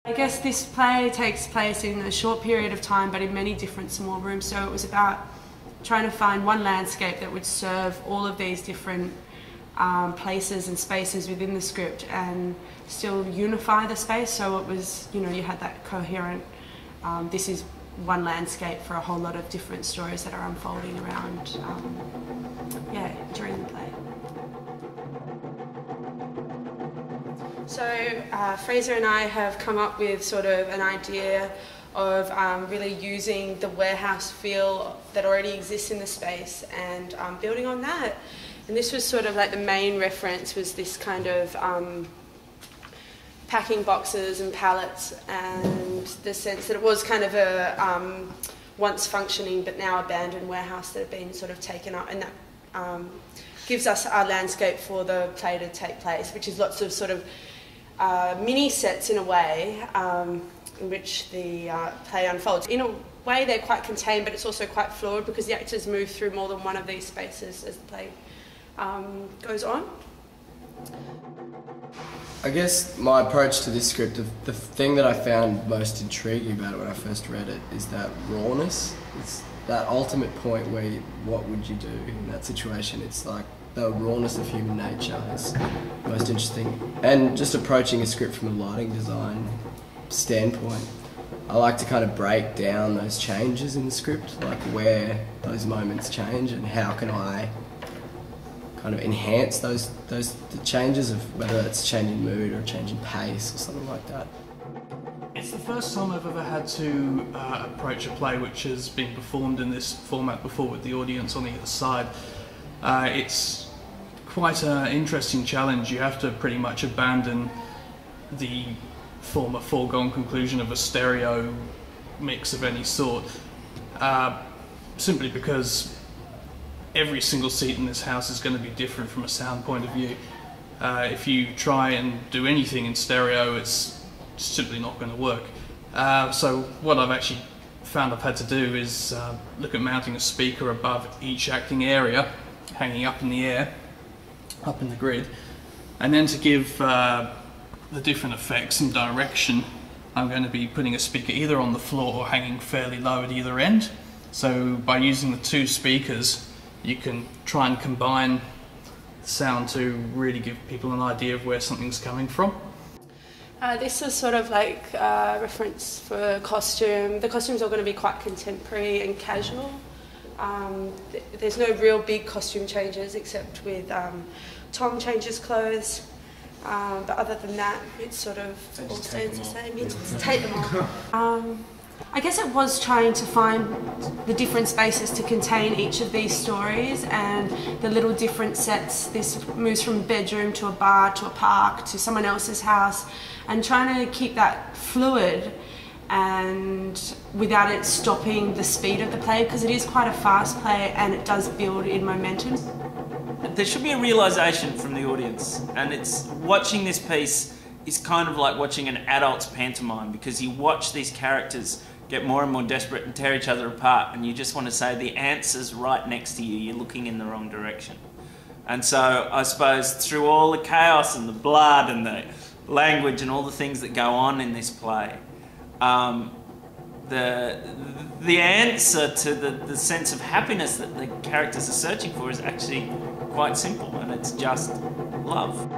I guess this play takes place in a short period of time but in many different small rooms, so it was about trying to find one landscape that would serve all of these different places and spaces within the script and still unify the space, so it was, you know, you had that coherent, this is one landscape for a whole lot of different stories that are unfolding around, yeah, during the play. So Fraser and I have come up with sort of an idea of really using the warehouse feel that already exists in the space and building on that. And this was sort of like the main reference was this kind of packing boxes and pallets, and the sense that it was kind of a once functioning but now abandoned warehouse that had been sort of taken up, and that gives us our landscape for the play to take place, which is lots of sort of mini sets in a way in which the play unfolds. In a way they're quite contained, but it's also quite fluid because the actors move through more than one of these spaces as the play goes on. I guess my approach to this script, the thing that I found most intriguing about it when I first read it is that rawness. It's that ultimate point where what would you do in that situation? It's like the rawness of human nature is most interesting. And just approaching a script from a lighting design standpoint, I like to kind of break down those changes in the script, like where those moments change and how can I kind of enhance the changes of whether it's change in mood or change in pace or something like that. It's the first time I've ever had to approach a play which has been performed in this format before with the audience on the other side. It's quite an interesting challenge. You have to pretty much abandon the former foregone conclusion of a stereo mix of any sort, simply because every single seat in this house is going to be different from a sound point of view. If you try and do anything in stereo, it's simply not going to work. So what I've actually found I've had to do is look at mounting a speaker above each acting area, hanging up in the air, up in the grid, and then to give the different effects and direction, I'm going to be putting a speaker either on the floor or hanging fairly low at either end. So by using the two speakers, you can try and combine sound to really give people an idea of where something's coming from. This is sort of like a reference for costume. The costumes are going to be quite contemporary and casual. There's no real big costume changes except with Tom changes clothes. But other than that, it sort of all stays the same. You just take them off. I guess it was trying to find the different spaces to contain each of these stories and the little different sets. This moves from a bedroom to a bar to a park to someone else's house, and trying to keep that fluid and without it stopping the speed of the play, because it is quite a fast play and it does build in momentum. There should be a realisation from the audience, and it's watching this piece is kind of like watching an adult's pantomime, because you watch these characters get more and more desperate and tear each other apart, and you just want to say the answer's right next to you, you're looking in the wrong direction. And so I suppose through all the chaos and the blood and the language and all the things that go on in this play, the answer to the sense of happiness that the characters are searching for is actually quite simple, and it's just love.